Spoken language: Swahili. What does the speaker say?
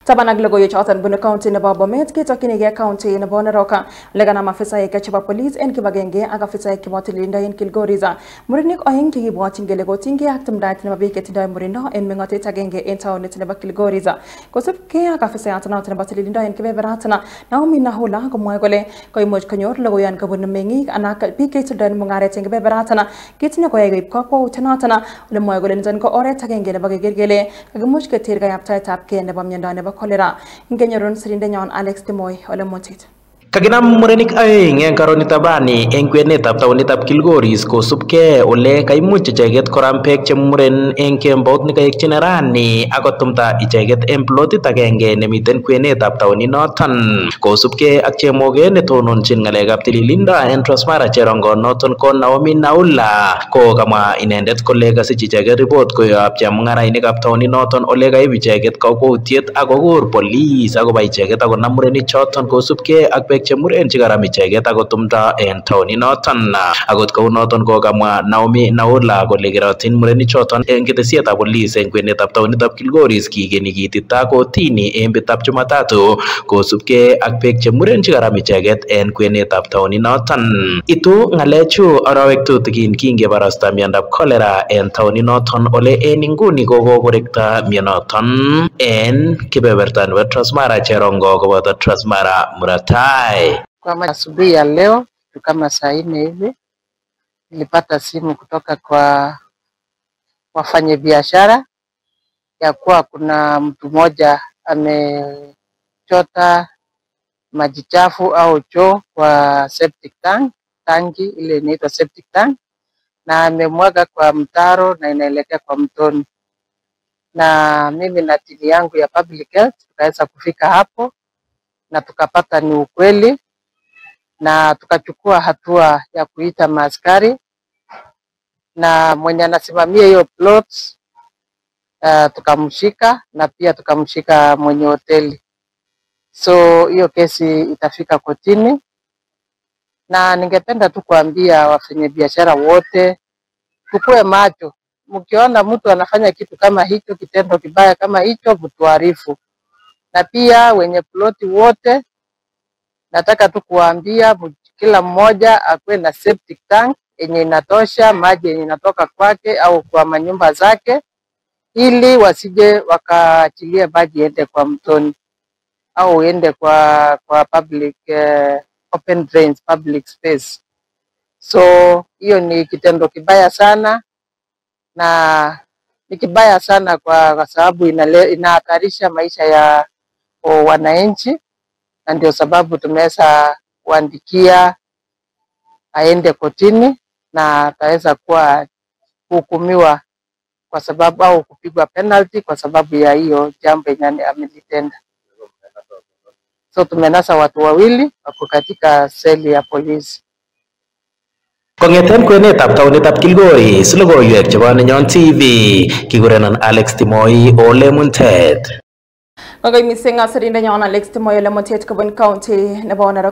Tabanag logoyo choton bunu county nebo Bomet ketokinige county nebo Narok legana maafisa chebo police en kibagenge ak afisa chebo tililindo en Kilgoriza murinik oeng chekibwotyin kele kotinygei ak tumdaet nebo biik chetindoi murindo en mengotet agenge en taonit nebo Kilgoriza kosubkei ak afisayat noton nebo tililindo en kebeberatan Naomi Nahula komwoe kole koimuch konyor logoyan kobun meng'ik anan biik chetindoi mung'aret en kebeberatan kitinye koyai koib kakwautiet noton ole mwoe kole niton ko oret agenge nebo keker kele kakimuch keter kayaptaetab kei nebo miondo nebo kolera ingenyorun sirindenyon Alex Timoy ole motit Kaginam murenik aeng en Karonitabani en kwenetab taonitab Kilgoris kosubkei ole kaimuch icheget koram beek chemuren en kembout nekaekyin rani akotumda icheget en plotit agenge nemiten kwenetab taoninoton kosubkei ak chemoget netononchin ng'alekab tililindo en Transmara Cherongo noton ko Naomi Naula ko kamwa inendet kole kasich icheget report koyob chemung'arainikab taoninoton ole kaib icheget kakwautiet akokur police akoba icheget akonam murenik choton kosubkei ak beek chemuren chekaram icheget akotumda en taoninoton akot kounoton kokamwa Naomi Naula kole kerotin murenik choton en ketesietab police en kwenetab taonitab Kilgoris kigeni kitita kotini en betutab Jumatatu kosubkei ak beek chemuren chekaram icheget en kwenetab taoninoton. Itu ng'alechu arawek tutigin kingebarasta miondab cholera en taoninoton ole en inguni kokokorekta mionoton en kebeberta nebo Transmara Cherongo koboto Transmara Muratai. Kwa asubuhi ya leo kama saa 4 hivi nilipata simu kutoka kwa wafanyabiashara ya kuwa kuna mtu mmoja amechota maji chafu au choo kwa septic tanki ile inaitwa septic tank na amemwaga kwa mtaro na inaelekea kwa mtoni. Na mimi na timu yangu ya public health tukaweza kufika hapo na tukapata ni ukweli na tukachukua hatua ya kuita maaskari na mwenye anasimamia hiyo plot tukamshika na pia tukamshika mwenye hoteli. So hiyo kesi itafika kotini na ningependa tu kuambia wafanyabiashara wote tukue macho. Mkiona mtu anafanya kitu kama hicho, kitendo kibaya kama hicho, mtuarifu. Na pia wenye ploti wote nataka tu kuambia kila mmoja akuwe na septic tank yenye inatosha maji yenye inatoka kwake au kwa manyumba zake ili wasije wakaachilia maji ende kwa mtoni au ende kwa public open drains, public space. So hiyo ni kitendo kibaya sana na ni kibaya sana kwa sababu inahatarisha maisha ya wananchi. Na ndio sababu tumeweza kuandikia aende kotini na ataweza kuwa kuhukumiwa kwa sababu au kupigwa penalty kwa sababu ya hiyo jambo yenye amelitenda. So tumenasa watu wawili wako katika seli ya polisi. Kong'eten kwenetab taonitab Kilgoris logoiwek chebo Nenyon TV kikurenon Alex Timoy ole muntet. Kagoi mising sirindenyon Alex Timoy ole muntet kobun county nebo Narok.